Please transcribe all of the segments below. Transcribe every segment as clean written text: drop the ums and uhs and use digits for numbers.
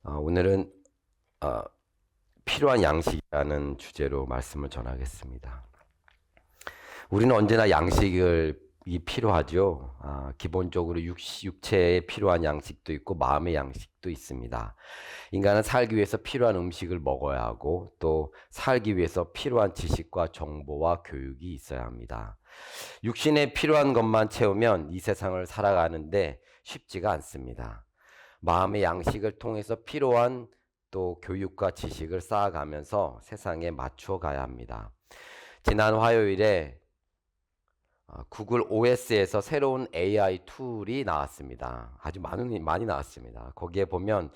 오늘은 어, 필요한 양식이라는 주제로 말씀을 전하겠습니다. 우리는 언제나 양식이 필요하죠. 기본적으로 육체에 필요한 양식도 있고 마음의 양식도 있습니다. 인간은 살기 위해서 필요한 음식을 먹어야 하고 또 살기 위해서 필요한 지식과 정보와 교육이 있어야 합니다. 육신에 필요한 것만 채우면 이 세상을 살아가는데 쉽지가 않습니다. 마음의 양식을 통해서 필요한 또 교육과 지식을 쌓아가면서 세상에 맞추어 가야 합니다. 지난 화요일에 구글 OS에서 새로운 AI 툴이 나왔습니다. 아주 많이 나왔습니다. 거기에 보면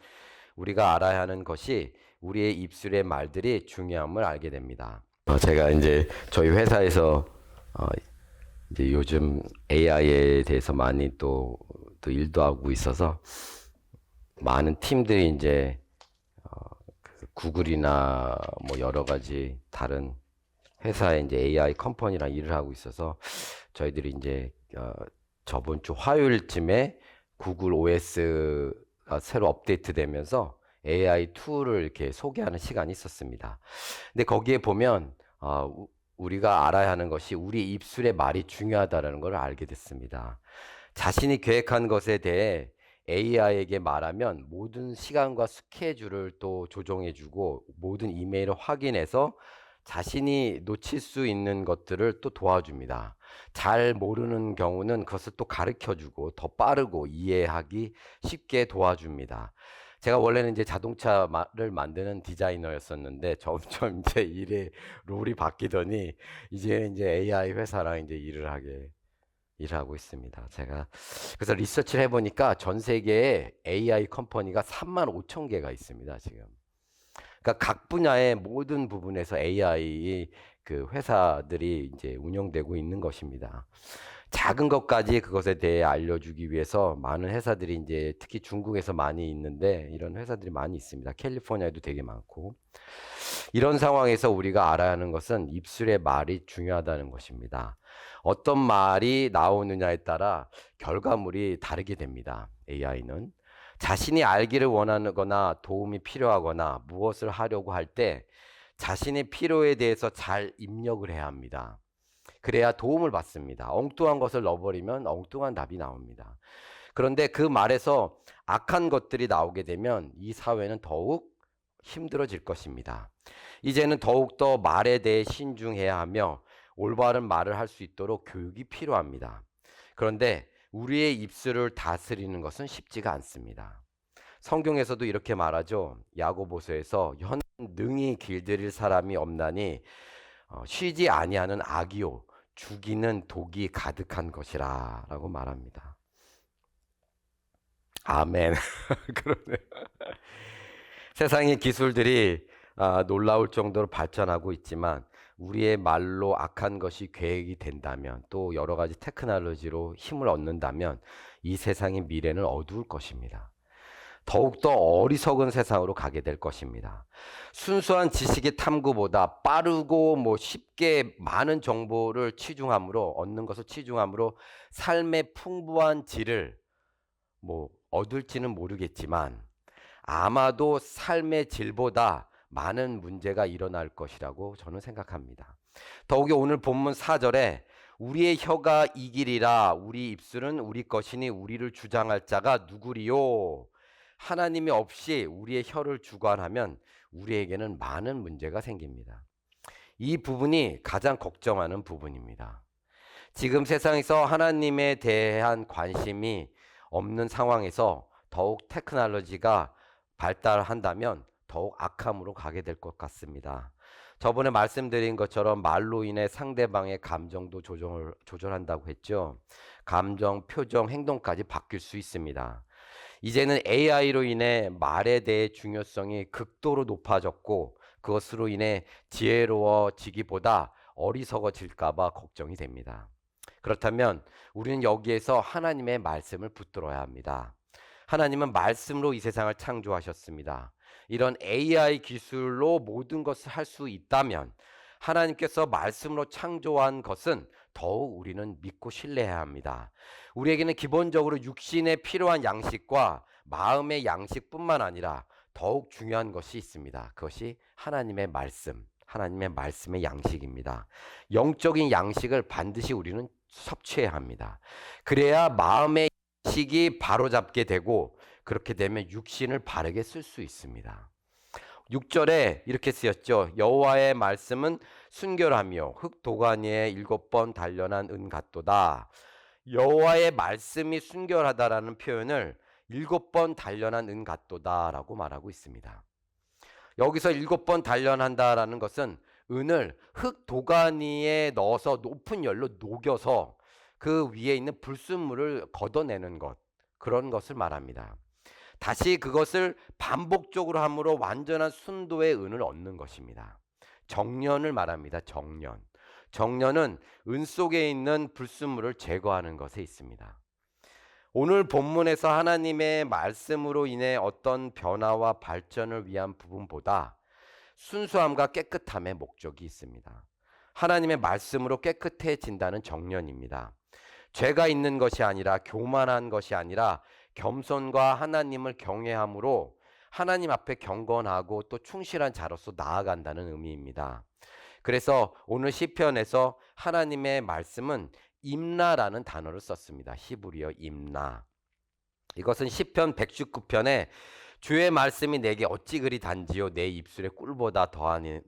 우리가 알아야 하는 것이 우리의 입술의 말들이 중요함을 알게 됩니다. 제가 이제 저희 회사에서 이제 요즘 AI에 대해서 많이 또 일도 하고 있어서 많은 팀들이 이제 구글이나 뭐 여러 가지 다른 회사에 이제 AI 컴퍼니랑 일을 하고 있어서 저희들이 이제 저번 주 화요일쯤에 구글 OS가 새로 업데이트 되면서 AI 툴을 이렇게 소개하는 시간이 있었습니다. 근데 거기에 보면 우리가 알아야 하는 것이 우리 입술의 말이 중요하다는 걸 알게 됐습니다. 자신이 계획한 것에 대해 AI에게 말하면 모든 시간과 스케줄을 또 조정해주고 모든 이메일을 확인해서 자신이 놓칠 수 있는 것들을 또 도와줍니다. 잘 모르는 경우는 그것을 또 가르쳐주고 더 빠르고 이해하기 쉽게 도와줍니다. 제가 원래는 이제 자동차를 만드는 디자이너였었는데 점점 이제 일의 롤이 바뀌더니 이제 AI 회사랑 이제 일하고 있습니다. 제가 그래서 리서치를 해보니까 전 세계에 AI 컴퍼니가 3만 5천 개가 있습니다, 지금. 그러니까 각 분야의 모든 부분에서 AI 그 회사들이 이제 운영되고 있는 것입니다. 작은 것까지 그것에 대해 알려주기 위해서 많은 회사들이 이제 특히 중국에서 많이 있는데 이런 회사들이 많이 있습니다. 캘리포니아에도 되게 많고. 이런 상황에서 우리가 알아야 하는 것은 입술의 말이 중요하다는 것입니다. 어떤 말이 나오느냐에 따라 결과물이 다르게 됩니다. AI는. 자신이 알기를 원하거나 도움이 필요하거나 무엇을 하려고 할 때 자신의 필요에 대해서 잘 입력을 해야 합니다. 그래야 도움을 받습니다. 엉뚱한 것을 넣어버리면 엉뚱한 답이 나옵니다. 그런데 그 말에서 악한 것들이 나오게 되면 이 사회는 더욱 힘들어질 것입니다. 이제는 더욱더 말에 대해 신중해야 하며 올바른 말을 할 수 있도록 교육이 필요합니다. 그런데 우리의 입술을 다스리는 것은 쉽지가 않습니다. 성경에서도 이렇게 말하죠. 야고보서에서 현 능히 길들일 사람이 없나니 쉬지 아니하는 악이요 죽이는 독이 가득한 것이라 라고 말합니다. 아멘. 그러네. 세상의 기술들이 놀라울 정도로 발전하고 있지만 우리의 말로 악한 것이 계획이 된다면 또 여러 가지 테크놀로지로 힘을 얻는다면 이 세상의 미래는 어두울 것입니다. 더욱더 어리석은 세상으로 가게 될 것입니다. 순수한 지식의 탐구보다 빠르고 쉽게 많은 정보를 얻는 것을 치중함으로 삶의 풍부한 질을 얻을지는 모르겠지만 아마도 삶의 질보다 많은 문제가 일어날 것이라고 저는 생각합니다. 더욱이 오늘 본문 4절에 우리의 혀가 이기리라 우리 입술은 우리 것이니 우리를 주장할 자가 누구리요? 하나님이 없이 우리의 혀를 주관하면 우리에게는 많은 문제가 생깁니다. 이 부분이 가장 걱정하는 부분입니다. 지금 세상에서 하나님에 대한 관심이 없는 상황에서 더욱 테크놀로지가 발달한다면 더욱 악함으로 가게 될 것 같습니다. 저번에 말씀드린 것처럼 말로 인해 상대방의 감정도 조절한다고 했죠. 감정, 표정, 행동까지 바뀔 수 있습니다. 이제는 AI로 인해 말에 대해 중요성이 극도로 높아졌고 그것으로 인해 지혜로워지기보다 어리석어질까봐 걱정이 됩니다. 그렇다면 우리는 여기에서 하나님의 말씀을 붙들어야 합니다. 하나님은 말씀으로 이 세상을 창조하셨습니다. 이런 AI 기술로 모든 것을 할 수 있다면 하나님께서 말씀으로 창조한 것은 더욱 우리는 믿고 신뢰해야 합니다. 우리에게는 기본적으로 육신에 필요한 양식과 마음의 양식뿐만 아니라 더욱 중요한 것이 있습니다. 그것이 하나님의 말씀, 하나님의 말씀의 양식입니다. 영적인 양식을 반드시 우리는 섭취해야 합니다. 그래야 마음의 양식이 바로잡게 되고, 그렇게 되면 육신을 바르게 쓸 수 있습니다. 6절에 이렇게 쓰였죠. 여호와의 말씀은 순결하며 흙 도가니에 7번 단련한 은 같도다. 여호와의 말씀이 순결하다라는 표현을 7번 단련한 은 같도다라고 말하고 있습니다. 여기서 7번 단련한다라는 것은 은을 흙 도가니에 넣어서 높은 열로 녹여서 그 위에 있는 불순물을 걷어내는 것, 그런 것을 말합니다. 다시 그것을 반복적으로 함으로 완전한 순도의 은을 얻는 것입니다. 정련을 말합니다. 정련. 정련은 은 속에 있는 불순물을 제거하는 것에 있습니다. 오늘 본문에서 하나님의 말씀으로 인해 어떤 변화와 발전을 위한 부분보다 순수함과 깨끗함의 목적이 있습니다. 하나님의 말씀으로 깨끗해진다는 정련입니다. 죄가 있는 것이 아니라, 교만한 것이 아니라 겸손과 하나님을 경외함으로 하나님 앞에 경건하고 또 충실한 자로서 나아간다는 의미입니다. 그래서 오늘 시편에서 하나님의 말씀은 임나라는 단어를 썼습니다. 히브리어 임나. 이것은 시편 119편에 주의 말씀이 내게 어찌 그리 단지요 내 입술에 꿀보다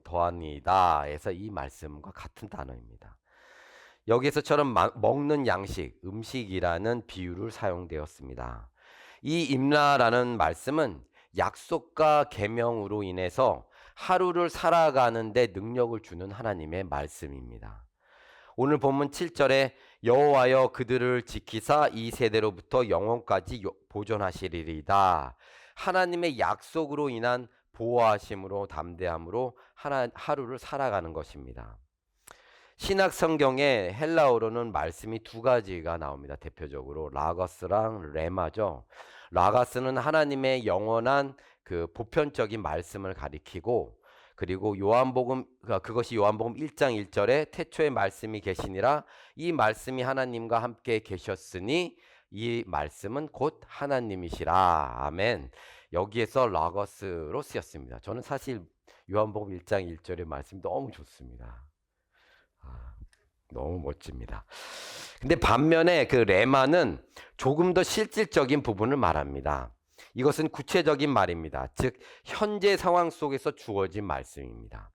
더하니이다 해서 이 말씀과 같은 단어입니다. 여기서처럼 먹는 양식, 음식이라는 비유를 사용되었습니다. 이 임나라는 말씀은 약속과 계명으로 인해서 하루를 살아가는 데 능력을 주는 하나님의 말씀입니다. 오늘 본문 7절에 여호와여 그들을 지키사 이 세대로부터 영원까지 보존하시리이다. 하나님의 약속으로 인한 보호하심으로 담대함으로 하루를 살아가는 것입니다. 신약 성경에 헬라어로는 말씀이 두 가지가 나옵니다. 대표적으로 라거스랑 레마죠. 라가스는 하나님의 영원한 그 보편적인 말씀을 가리키고, 그리고 그것이 요한복음 1장 1절에 태초에 말씀이 계시니라 이 말씀이 하나님과 함께 계셨으니 이 말씀은 곧 하나님이시라. 아멘. 여기에서 라거스로 쓰였습니다. 저는 사실 요한복음 1장 1절의 말씀이 너무 좋습니다. 너무 멋집니다. 근데 반면에 그 레마는 조금 더 실질적인 부분을 말합니다. 이것은 구체적인 말입니다. 즉 현재 상황 속에서 주어진 말씀입니다.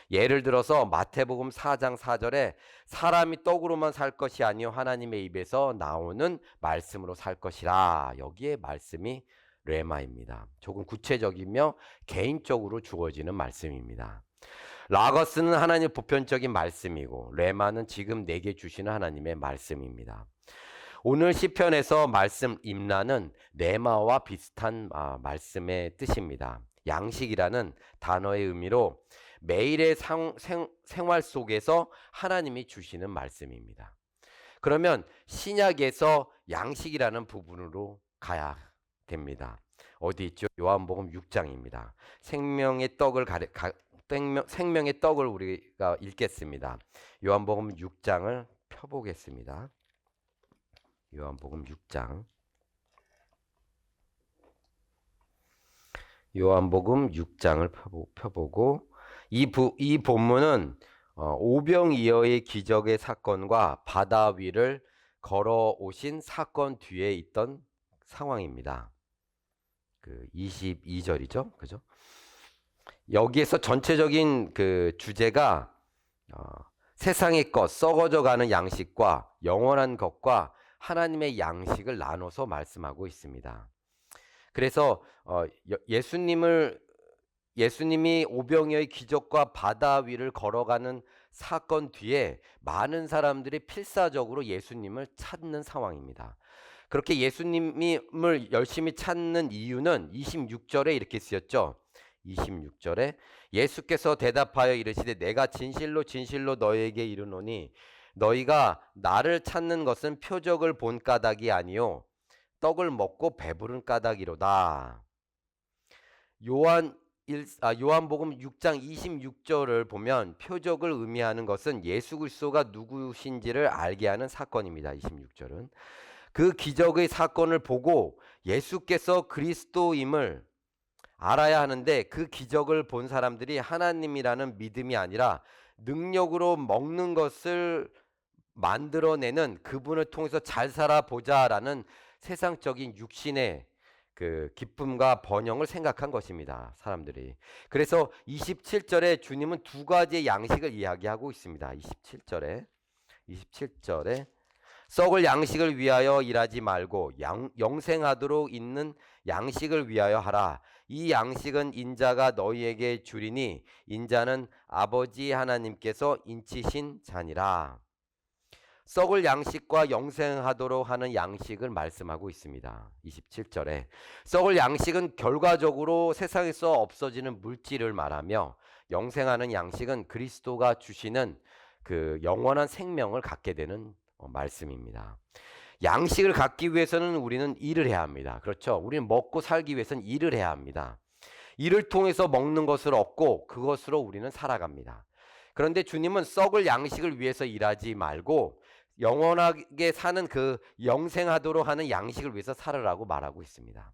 예를 들어서 마태복음 4장 4절에 사람이 떡으로만 살 것이 아니요 하나님의 입에서 나오는 말씀으로 살 것이라. 여기에 말씀이 레마입니다. 조금 구체적이며 개인적으로 주어지는 말씀입니다. 라거스는 하나님의 보편적인 말씀이고, 레마는 지금 내게 주시는 하나님의 말씀입니다. 오늘 시편에서 말씀 임나는 레마와 비슷한 말씀의 뜻입니다. 양식이라는 단어의 의미로 매일의 생활 속에서 하나님이 주시는 말씀입니다. 그러면 신약에서 양식이라는 부분으로 가야 됩니다. 어디 있죠? 요한복음 6장입니다. 생명의 떡을 우리가 읽겠습니다. 요한복음 6장을 펴보겠습니다. 요한복음 6장. 요한복음 6장을 펴보고 이 본문은 오병이어의 기적의 사건과 바다 위를 걸어오신 사건 뒤에 있던 상황입니다. 그 22절이죠. 그죠? 여기에서 전체적인 그 주제가 세상의 것, 썩어져 가는 양식과 영원한 것과 하나님의 양식을 나눠서 말씀하고 있습니다. 그래서 예수님이 오병이어의 기적과 바다 위를 걸어가는 사건 뒤에 많은 사람들이 필사적으로 예수님을 찾는 상황입니다. 그렇게 예수님을 열심히 찾는 이유는 26절에 이렇게 쓰였죠. 26절에 예수께서 대답하여 이르시되 내가 진실로 진실로 너희에게 이르노니 너희가 나를 찾는 것은 표적을 본 까닭이 아니요 떡을 먹고 배부른 까닭이로다. 요한복음 6장 26절을 보면 표적을 의미하는 것은 예수 그리스도가 누구신지를 알게 하는 사건입니다. 26절은 그 기적의 사건을 보고 예수께서 그리스도임을 알아야 하는데 그 기적을 본 사람들이 하나님이라는 믿음이 아니라 능력으로 먹는 것을 만들어내는 그분을 통해서 잘 살아보자라는 세상적인 육신의 그 기쁨과 번영을 생각한 것입니다. 사람들이. 그래서 27절에 주님은 두 가지의 양식을 이야기하고 있습니다. 27절에 썩을 양식을 위하여 일하지 말고 영생하도록 있는 양식을 위하여 하라. 이 양식은 인자가 너희에게 주리니 인자는 아버지 하나님께서 인치신 자니라. 썩을 양식과 영생하도록 하는 양식을 말씀하고 있습니다. 27절에 썩을 양식은 결과적으로 세상에서 없어지는 물질을 말하며 영생하는 양식은 그리스도가 주시는 그 영원한 생명을 갖게 되는 말씀입니다. 양식을 갖기 위해서는 우리는 일을 해야 합니다. 그렇죠? 우리는 먹고 살기 위해서는 일을 해야 합니다. 일을 통해서 먹는 것을 얻고 그것으로 우리는 살아갑니다. 그런데 주님은 썩을 양식을 위해서 일하지 말고 영원하게 사는 그 영생하도록 하는 양식을 위해서 살으라고 말하고 있습니다.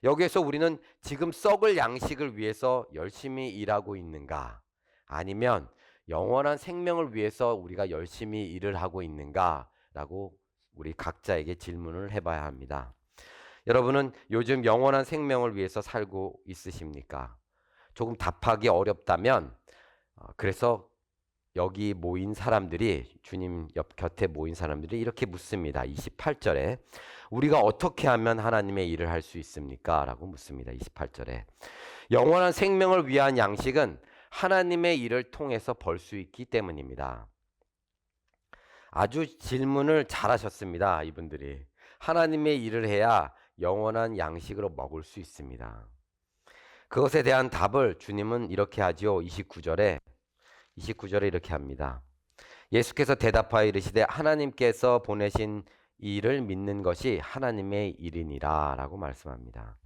여기에서 우리는 지금 썩을 양식을 위해서 열심히 일하고 있는가? 아니면 영원한 생명을 위해서 우리가 열심히 일을 하고 있는가? 라고 우리 각자에게 질문을 해봐야 합니다. 여러분은 요즘 영원한 생명을 위해서 살고 있으십니까? 조금 답하기 어렵다면 그래서 여기 모인 사람들이 주님 옆 곁에 모인 사람들이 이렇게 묻습니다. 28절에 우리가 어떻게 하면 하나님의 일을 할 수 있습니까? 라고 묻습니다. 28절에 영원한 생명을 위한 양식은 하나님의 일을 통해서 벌 수 있기 때문입니다. 아주 질문을 잘하셨습니다. 이분들이 하나님의 일을 해야 영원한 양식으로 먹을 수 있습니다. 그것에 대한 답을 주님은 이렇게 하지요. 29절에 이렇게 합니다. 예수께서 대답하여 이르시되 하나님께서 보내신 일을 믿는 것이 하나님의 일이니라 라고 말씀합니다.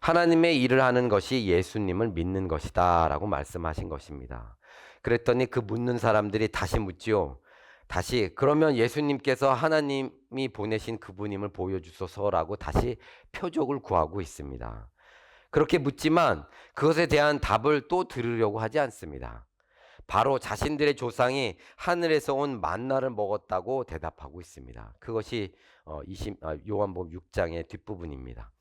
하나님의 일을 하는 것이 예수님을 믿는 것이다 라고 말씀하신 것입니다. 그랬더니 그 묻는 사람들이 다시 묻지요. 다시 그러면 예수님께서 하나님이 보내신 그분임을 보여주소서라고 다시 표적을 구하고 있습니다. 그렇게 묻지만 그것에 대한 답을 또 들으려고 하지 않습니다. 바로 자신들의 조상이 하늘에서 온 만나를 먹었다고 대답하고 있습니다. 그것이 요한복음 6장의 뒷부분입니다.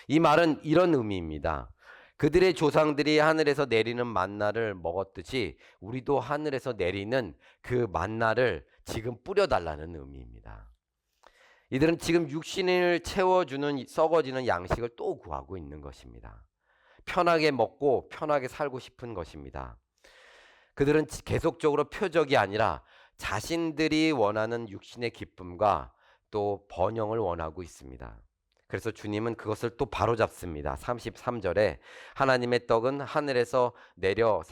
이 말은 이런 의미입니다. 그들의 조상들이 하늘에서 내리는 만나를 먹었듯이 우리도 하늘에서 내리는 그 만나를 지금 뿌려달라는 의미입니다. 이들은 지금 육신을 채워주는 썩어지는 양식을 또 구하고 있는 것입니다. 편하게 먹고 편하게 살고 싶은 것입니다. 그들은 계속적으로 표적이 아니라 자신들이 원하는 육신의 기쁨과 또 번영을 원하고 있습니다. 그래서 주님은 그것을 또 바로잡습니다. 33절에 하나님의 떡은 하늘에서 내려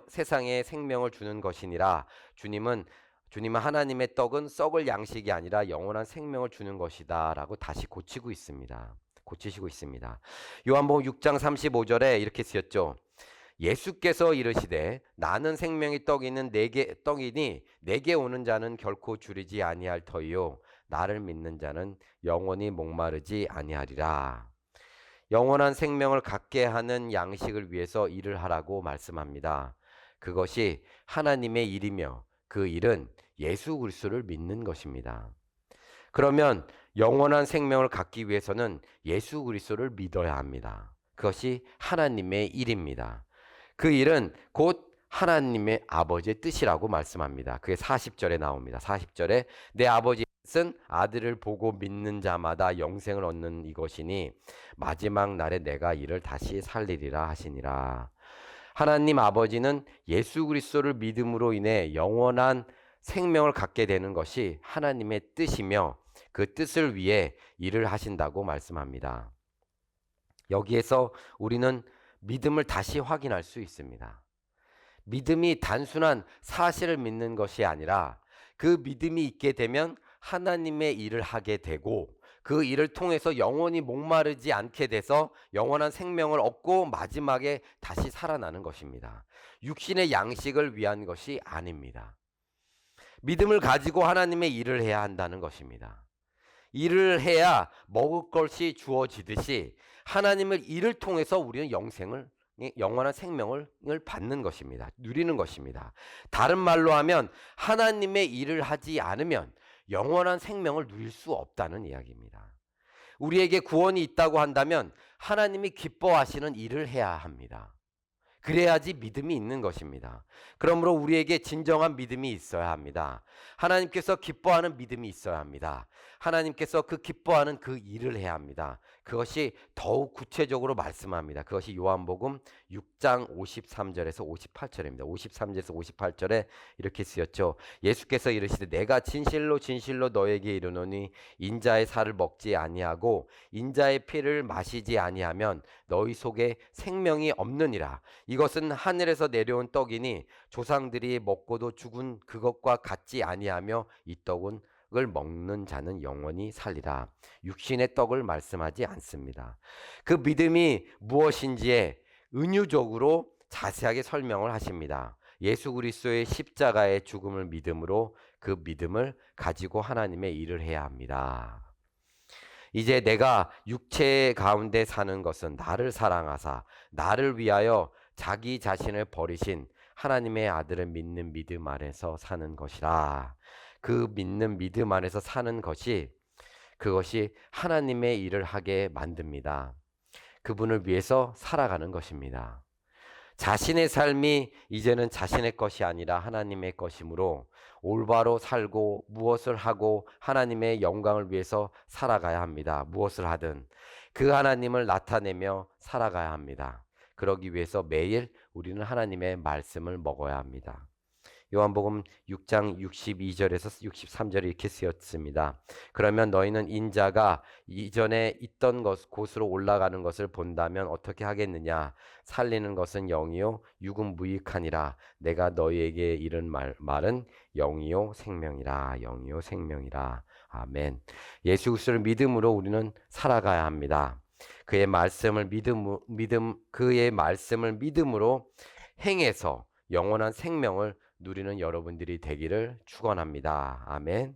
세상에 생명을 주는 것이니라. 주님은 하나님의 떡은 썩을 양식이 아니라 영원한 생명을 주는 것이다 라고 다시 고치시고 있습니다. 요한복음 6장 35절에 이렇게 쓰였죠. 예수께서 이르시되 나는 생명의 떡이니 내게 오는 자는 결코 줄이지 아니할 터이요 나를 믿는 자는 영원히 목마르지 아니하리라. 영원한 생명을 갖게 하는 양식을 위해서 일을 하라고 말씀합니다. 그것이 하나님의 일이며 그 일은 예수 그리스도를 믿는 것입니다. 그러면 영원한 생명을 갖기 위해서는 예수 그리스도를 믿어야 합니다. 그것이 하나님의 일입니다. 그 일은 곧 하나님의 아버지의 뜻이라고 말씀합니다. 그게 40절에 나옵니다. 40절에 내 아버지의 뜻은 아들을 보고 믿는 자마다 영생을 얻는 이것이니 마지막 날에 내가 이를 다시 살리리라 하시니라. 하나님 아버지는 예수 그리스도를 믿음으로 인해 영원한 생명을 갖게 되는 것이 하나님의 뜻이며 그 뜻을 위해 일을 하신다고 말씀합니다. 여기에서 우리는 믿음을 다시 확인할 수 있습니다. 믿음이 단순한 사실을 믿는 것이 아니라 그 믿음이 있게 되면 하나님의 일을 하게 되고 그 일을 통해서 영원히 목마르지 않게 돼서 영원한 생명을 얻고 마지막에 다시 살아나는 것입니다. 육신의 양식을 위한 것이 아닙니다. 믿음을 가지고 하나님의 일을 해야 한다는 것입니다. 일을 해야 먹을 것이 주어지듯이 하나님을 일을 통해서 우리는 영원한 생명을 받는 것입니다. 누리는 것입니다. 다른 말로 하면 하나님의 일을 하지 않으면 영원한 생명을 누릴 수 없다는 이야기입니다. 우리에게 구원이 있다고 한다면 하나님이 기뻐하시는 일을 해야 합니다. 그래야지 믿음이 있는 것입니다. 그러므로 우리에게 진정한 믿음이 있어야 합니다. 하나님께서 기뻐하는 믿음이 있어야 합니다. 하나님께서 그 기뻐하는 그 일을 해야 합니다. 그것이 더욱 구체적으로 말씀합니다. 그것이 요한복음 6장 53절에서 58절입니다. 53절에서 58절에 이렇게 쓰였죠. 예수께서 이르시되 내가 진실로 진실로 너에게 이르노니 인자의 살을 먹지 아니하고 인자의 피를 마시지 아니하면 너희 속에 생명이 없느니라. 이것은 하늘에서 내려온 떡이니 조상들이 먹고도 죽은 그것과 같지 아니하며 이 떡은 을 먹는 자는 영원히 살리라. 육신의 떡을 말씀하지 않습니다. 그 믿음이 무엇인지에 은유적으로 자세하게 설명을 하십니다. 예수 그리스도의 십자가의 죽음을 믿음으로 그 믿음을 가지고 하나님의 일을 해야 합니다. 이제 내가 육체 가운데 사는 것은 나를 사랑하사 나를 위하여 자기 자신을 버리신 하나님의 아들을 믿는 믿음 안에서 사는 것이라. 그 믿는 믿음 안에서 사는 그것이 하나님의 일을 하게 만듭니다. 그분을 위해서 살아가는 것입니다. 자신의 삶이 이제는 자신의 것이 아니라 하나님의 것이므로 올바로 살고 무엇을 하고 하나님의 영광을 위해서 살아가야 합니다. 무엇을 하든 그 하나님을 나타내며 살아가야 합니다. 그러기 위해서 매일 우리는 하나님의 말씀을 먹어야 합니다. 요한복음 6장 62절에서 63절에 이렇게 쓰였습니다. 그러면 너희는 인자가 이전에 있던 곳으로 올라가는 것을 본다면 어떻게 하겠느냐? 살리는 것은 영이요 육은 무익하니라. 내가 너희에게 이른 말은 영이요 생명이라. 영이요 생명이라. 아멘. 예수 그리스도를 믿음으로 우리는 살아가야 합니다. 그의 말씀을 믿음으로 행해서 영원한 생명을 누리는 여러분들이 되기를 축원합니다. 아멘.